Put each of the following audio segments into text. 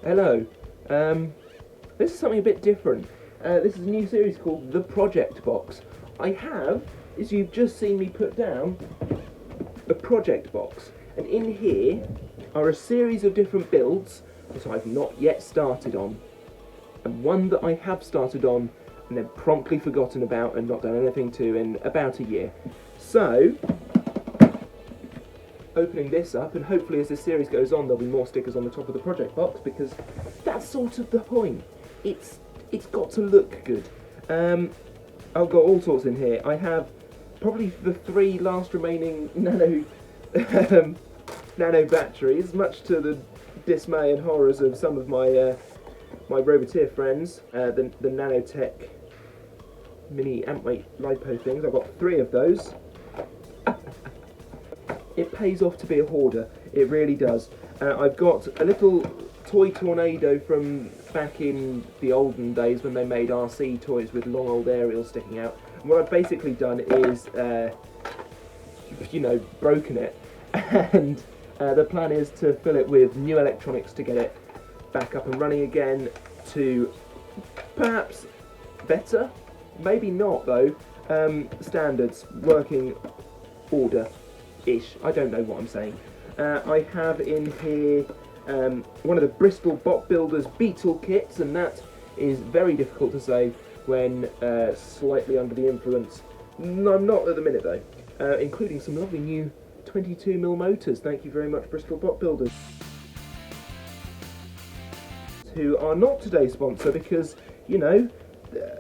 Hello. This is something a bit different. This is a new series called The Project Box. I have, as you've just seen me put down, a project box. And in here are a series of different builds that I've not yet started on. And one that I have started on and then promptly forgotten about and not done anything to in about a year. So, opening this up, and hopefully as this series goes on there'll be more stickers on the top of the project box, because that's sort of the point. It's got to look good. I've got all sorts in here. I have probably the 3 last remaining nano nano batteries, much to the dismay and horrors of some of my my Roboteer friends. The nanotech mini amp weight lipo things. I've got 3 of those. It pays off to be a hoarder, it really does. I've got a little toy tornado from back in the olden days when they made RC toys with long old aerials sticking out. And what I've basically done is, broken it, and the plan is to fill it with new electronics to get it back up and running again to perhaps better, maybe not though, standards, working order-ish. I don't know what I'm saying. I have in here one of the Bristol Bot Builders Beetle kits, and that is very difficult to say when slightly under the influence. No, I'm not at the minute though. Including some lovely new 22mm motors. Thank you very much, Bristol Bot Builders, who are not today's sponsor because, you know,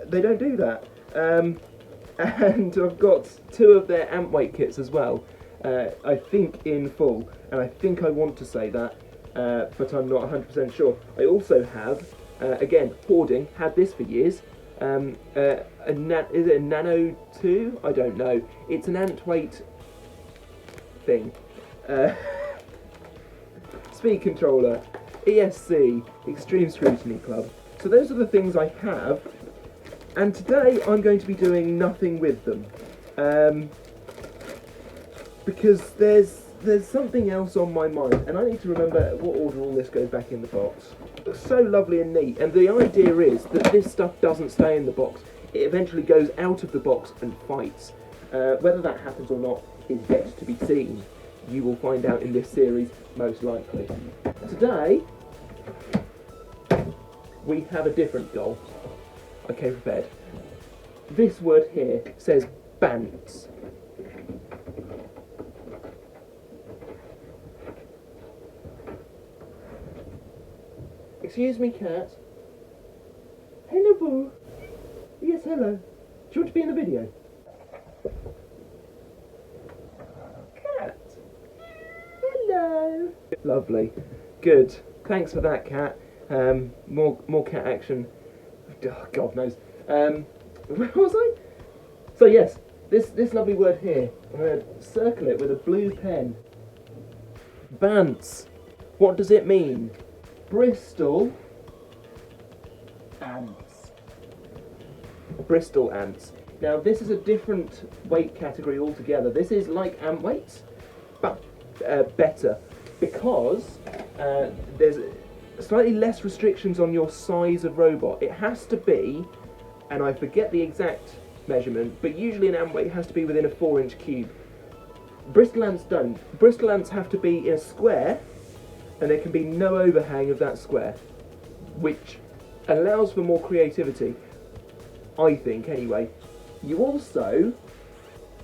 they don't do that. And I've got 2 of their amp weight kits as well. I think in full, and I think I want to say that, but I'm not 100% sure. I also have, again, hoarding, had this for years, is it a Nano 2? I don't know. It's an ant weight thing. Speed controller, ESC, Extreme Scrutiny Club. So those are the things I have, and today I'm going to be doing nothing with them. Because there's something else on my mind, and I need to remember what order all this goes back in the box. It looks so lovely and neat, and the idea is that this stuff doesn't stay in the box. It eventually goes out of the box and fights. Whether that happens or not is yet to be seen. You will find out in this series, most likely. Today, we have a different goal. I came prepared. This word here says Bants. Excuse me, cat. Hello, boo. Yes, hello. Do you want to be in the video? Cat. Hello. Lovely. Good. Thanks for that, cat. More cat action. Oh, God knows. Where was I? So yes, this lovely word here. I'm going to circle it with a blue pen. Bants. What does it mean? Bristol ants. Bristol ants. Now this is a different weight category altogether. This is like ant weights, but better, because there's slightly less restrictions on your size of robot. It has to be, and I forget the exact measurement, but usually an ant weight has to be within a 4-inch cube. Bristol ants don't. Bristol ants have to be in a square, and there can be no overhang of that square, which allows for more creativity, I think, anyway. You also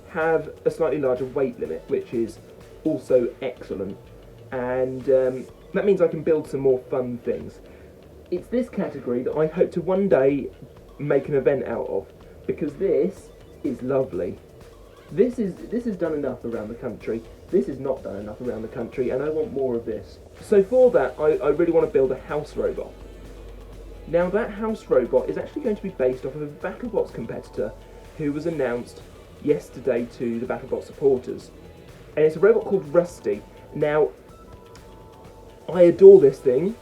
have a slightly larger weight limit, which is also excellent, and that means I can build some more fun things. It's this category that I hope to one day make an event out of, because this is lovely. This is done enough around the country. This is not done enough around the country, and I want more of this. So for that, I really want to build a house robot. Now that house robot is actually going to be based off of a BattleBots competitor who was announced yesterday to the BattleBots supporters. And it's a robot called Rusty. Now, I adore this thing.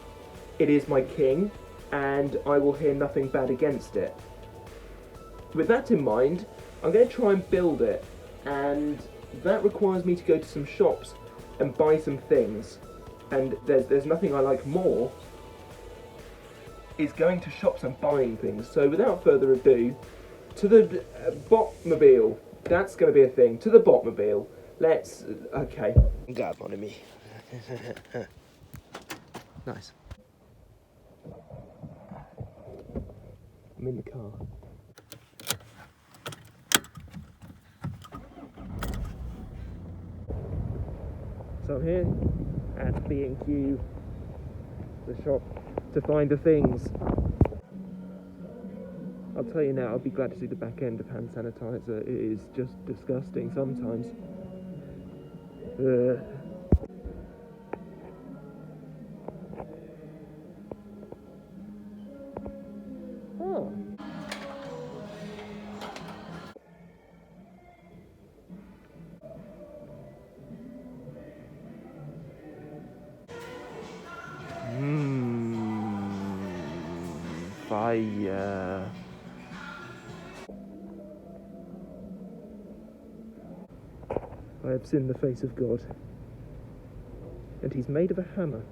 It is my king, and I will hear nothing bad against it. With that in mind, I'm going to try and build it, and that requires me to go to some shops and buy some things, and there's nothing I like more is going to shops and buying things. So without further ado, to the Botmobile. That's going to be a thing. To the Botmobile. Let's... okay. Grab on me. Nice. I'm in the car. So I'm here at B&Q, the shop, to find the things. I'll tell you now, I'll be glad to see the back end of hand sanitizer. It is just disgusting sometimes. Oh. Fire. I have seen the face of God, and he's made of a hammer.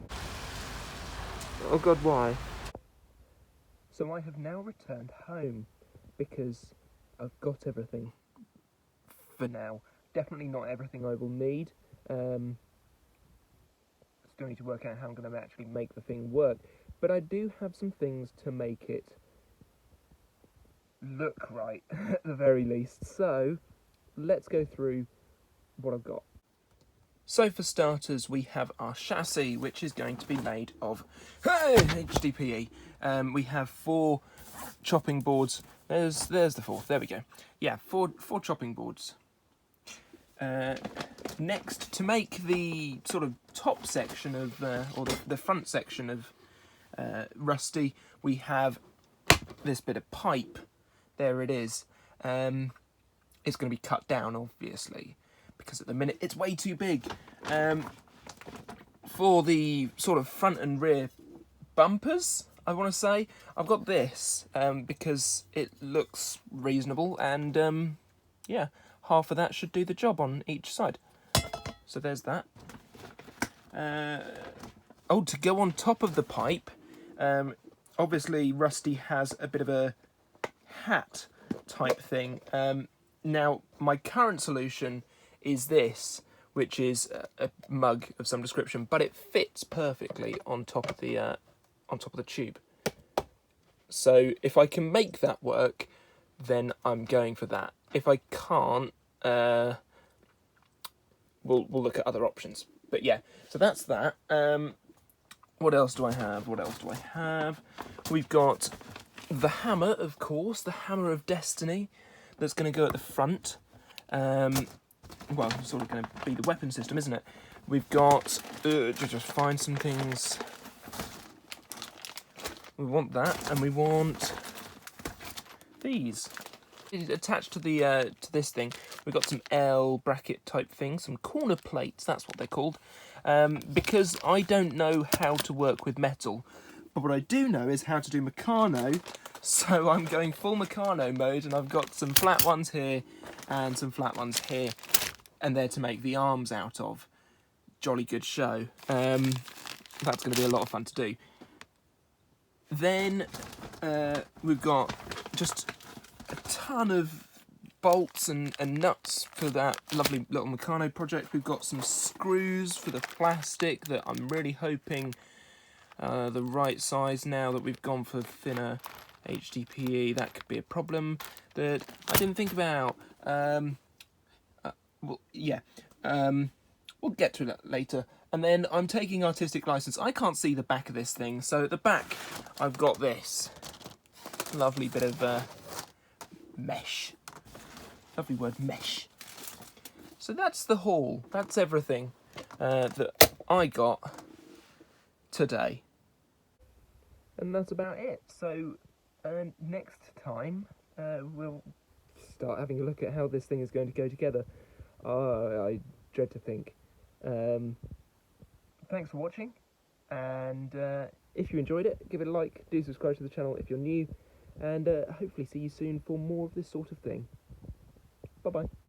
Oh God, why? So I have now returned home, because I've got everything, for now. Definitely not everything I will need. Still need to work out how I'm going to actually make the thing work, but I do have some things to make it look right, at the very least. So, let's go through what I've got. So for starters, we have our chassis, which is going to be made of HDPE. We have 4 chopping boards. There's the 4th. There we go. Yeah, four chopping boards. Next, to make the sort of top section of, or the front section of Rusty, we have this bit of pipe. There it is. It's going to be cut down, obviously, because at the minute it's way too big. For the sort of front and rear bumpers, I want to say, I've got this because it looks reasonable, and yeah, half of that should do the job on each side. So there's that. Oh, to go on top of the pipe, obviously Rusty has a bit of a hat type thing. Now, my current solution is this, which is a mug of some description, but it fits perfectly on top of the tube. So if I can make that work, then I'm going for that. If I can't, we'll look at other options. But yeah, so that's that. What else do I have? We've got the hammer, of course, the hammer of destiny, that's going to go at the front. Well, it's sort of going to be the weapon system, isn't it? We've got, to just find some things. We want that, and we want these. Attached to the to this thing, we've got some L bracket type things, some corner plates, that's what they're called. Because I don't know how to work with metal, but what I do know is how to do Meccano, so I'm going full Meccano mode, and I've got some flat ones here and some flat ones here, and they're to make the arms out of. Jolly good show. That's going to be a lot of fun to do. Then we've got just a ton of bolts and nuts for that lovely little Meccano project. We've got some screws for the plastic that I'm really hoping the right size now that we've gone for thinner HDPE. That could be a problem that I didn't think about. Well, yeah, we'll get to that later. And then I'm taking artistic license. I can't see the back of this thing, so at the back I've got this lovely bit of mesh. Lovely word, mesh. So that's the haul. That's everything that I got today. And that's about it. So next time we'll start having a look at how this thing is going to go together. I dread to think. Thanks for watching, and if you enjoyed it, give it a like, do subscribe to the channel if you're new, and hopefully see you soon for more of this sort of thing. Bye bye.